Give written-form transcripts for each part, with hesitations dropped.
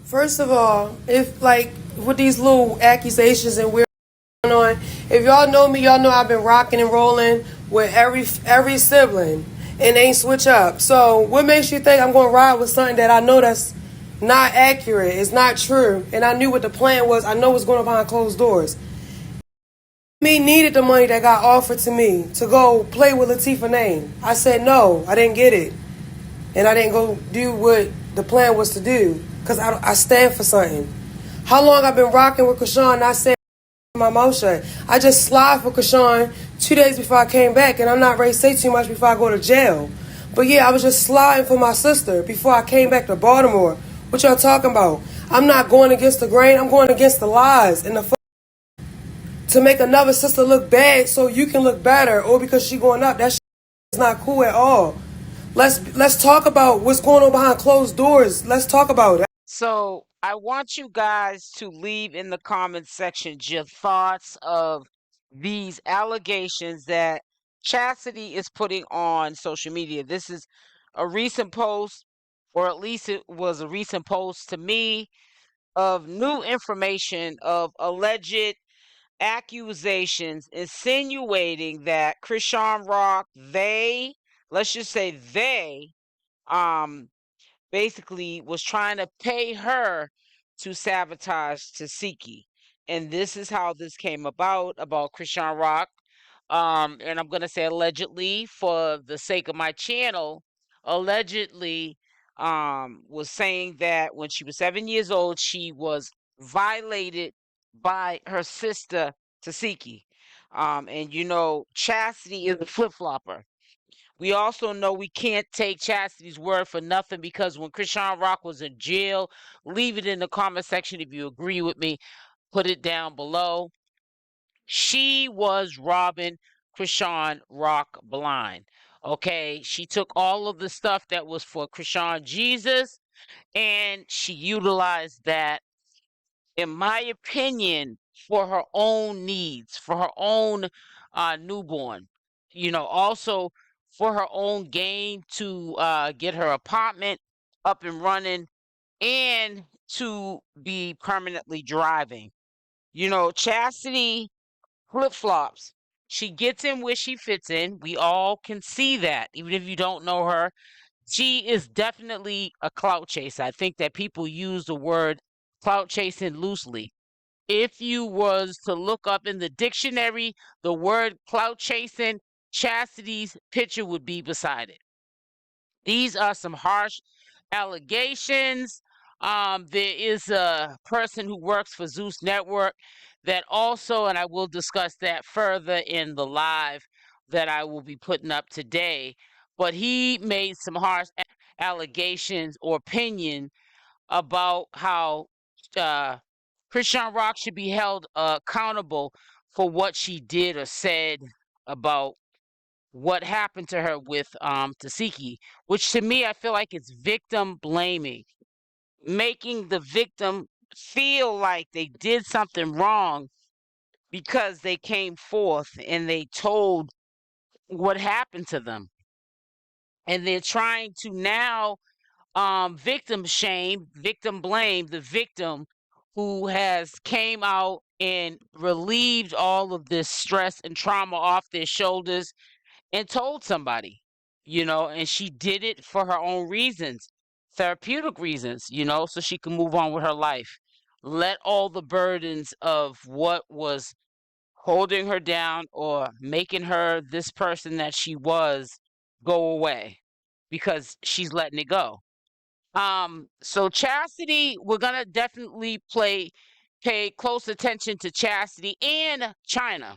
First of all, if like with these little accusations and weird going on, if y'all know me, y'all know I've been rocking and rolling with every sibling and ain't switch up. So what makes you think I'm gonna ride with something that I know that's not accurate? It's not true, and I knew what the plan was. I know what's going on behind closed doors. Me needed the money that got offered to me to go play with Latifah's name. I said no, I didn't get it, and I didn't go do what the plan was to do because I stand for something. How long I've been rocking with Chrisean, and I said my mouth shut. I just slide for Chrisean 2 days before I came back, and I'm not ready to say too much before I go to jail. But yeah, I was just sliding for my sister before I came back to Baltimore. What y'all talking about? I'm not going against the grain. I'm going against the lies and the to make another sister look bad so you can look better, or because she going up. That shit is not cool at all. Let's talk about what's going on behind closed doors. Let's talk about it. So I want you guys to leave in the comments section your thoughts of these allegations that Chasity is putting on social media. This is a recent post, or at least it was a recent post to me, of new information of alleged accusations insinuating that Chriseanrock, let's just say they, um, basically was trying to pay her to sabotage Tesehki. And this is how this came about Chriseanrock. And I'm going to say allegedly for the sake of my channel, allegedly was saying that when she was 7 years old, she was violated by her sister Tesehki. And you know, Chasity is a flip-flopper. We also know we can't take Chastity's word for nothing, because when Chriseanrock was in jail, leave it in the comment section if you agree with me. Put it down below. She was robbing Chriseanrock blind. Okay, she took all of the stuff that was for Chriseanrock and she utilized that, in my opinion, for her own needs, for her own newborn. You know, also for her own gain, to get her apartment up and running and to be permanently driving. You know, Chasity flip-flops. She gets in where she fits in. We all can see that, even if you don't know her. She is definitely a clout chaser. I think that people use the word clout chasing loosely. If you was to look up in the dictionary the word clout chasing, Chastity's picture would be beside it. These are some harsh allegations. There is a person who works for Zeus Network that also, and I will discuss that further in the live that I will be putting up today, but he made some harsh allegations or opinion about how Chriseanrock should be held accountable for what she did or said about what happened to her with Tesehki, which to me I feel like it's victim blaming, making the victim feel like they did something wrong because they came forth and they told what happened to them. And they're trying to now victim shame, victim blame the victim who has came out and relieved all of this stress and trauma off their shoulders and told somebody, you know, and she did it for her own reasons, therapeutic reasons, you know, so she can move on with her life. Let all the burdens of what was holding her down or making her this person that she was go away, because she's letting it go. So Chassity, we're gonna definitely pay close attention to Chassity and China.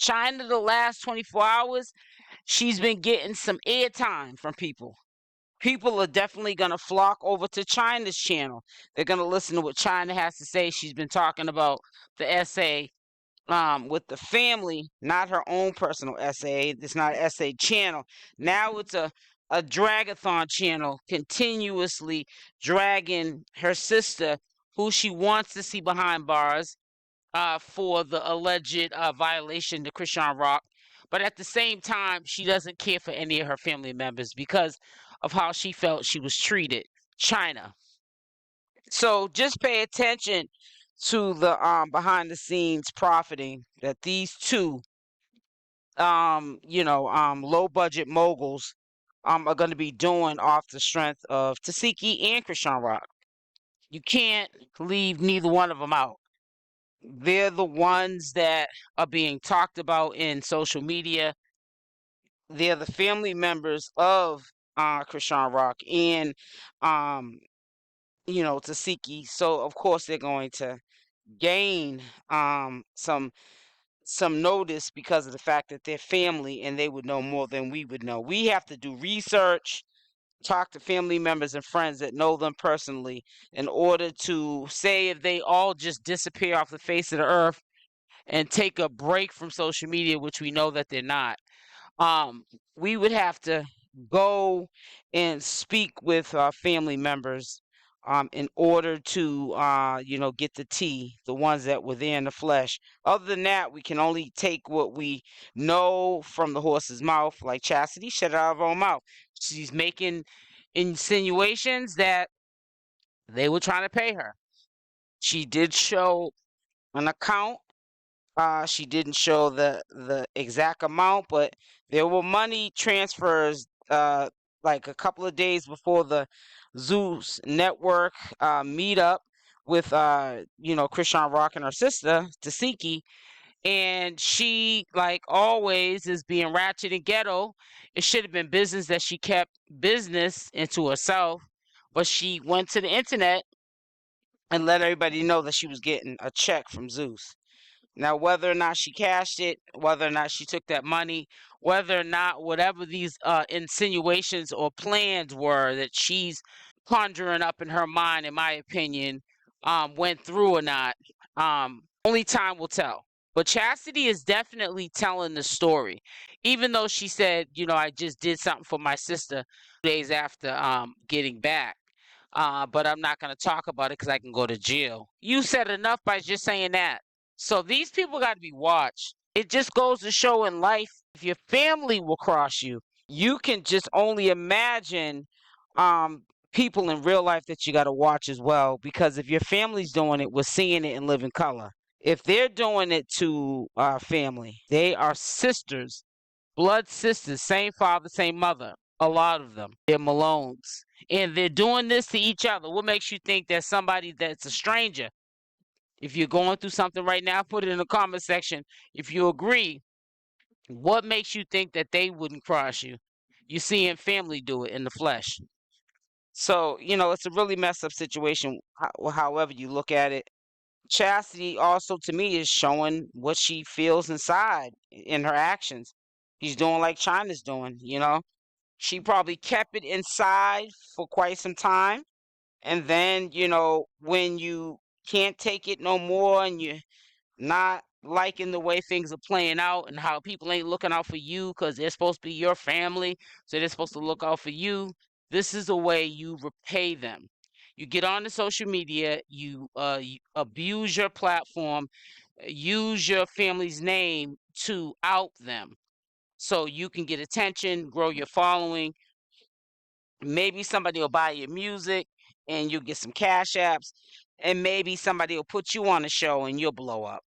China, the last 24 hours, she's been getting some airtime from people. People are definitely going to flock over to China's channel. They're going to listen to what China has to say. She's been talking about the essay with the family, not her own personal essay. It's not an essay channel. Now it's a dragathon channel, continuously dragging her sister, who she wants to see behind bars, for the alleged violation to Chriseanrock. But at the same time, she doesn't care for any of her family members because of how she felt she was treated. China. So just pay attention to the behind the scenes profiting that these two low budget moguls are going to be doing off the strength of Tesehki and Chrisean Rock. You can't leave neither one of them out. They're the ones that are being talked about in social media. They're the family members of Chrisean Rock and Tesehki. So of course they're going to gain some notice because of the fact that they're family and they would know more than we would know. We have to do research, talk to family members and friends that know them personally in order to say if they all just disappear off the face of the earth and take a break from social media, which we know that they're not. We would have to go and speak with our family members in order to get the tea, the ones that were there in the flesh. Other than that, we can only take what we know from the horse's mouth, like Chasity shut it out of her own mouth. She's making insinuations that they were trying to pay her. She did show an account. She didn't show the exact amount, but there were money transfers like a couple of days before the Zeus Network meetup with Chrisean Rock and her sister Tesehki, and she, like always, is being ratchet and ghetto. It should have been business that she kept business into herself, but she went to the internet and let everybody know that she was getting a check from Zeus. Now, whether or not she cashed it, whether or not she took that money, whether or not whatever these insinuations or plans were that she's conjuring up in her mind, in my opinion, went through or not, only time will tell. But Chasity is definitely telling the story. Even though she said, I just did something for my sister 2 days after getting back. But I'm not going to talk about it because I can go to jail. You said enough by just saying that. So these people got to be watched. It just goes to show in life, if your family will cross you, you can just only imagine people in real life that you got to watch as well. Because if your family's doing it, we're seeing it in living color. If they're doing it to family, they are sisters, blood sisters, same father, same mother. A lot of them, they're Malones. And they're doing this to each other. What makes you think that somebody that's a stranger? If you're going through something right now, put it in the comment section. If you agree, what makes you think that they wouldn't cross you? You're seeing family do it in the flesh. So, it's a really messed up situation, however you look at it. Chasity also, to me, is showing what she feels inside in her actions. She's doing like China's doing, She probably kept it inside for quite some time. And then, when you can't take it no more and you're not liking the way things are playing out and how people ain't looking out for you because they're supposed to be your family, so they're supposed to look out for you, this is a way you repay them. You get on the social media, you abuse your platform, use your family's name to out them so you can get attention, grow your following. Maybe somebody will buy your music and you'll get some cash apps, and maybe somebody will put you on a show and you'll blow up.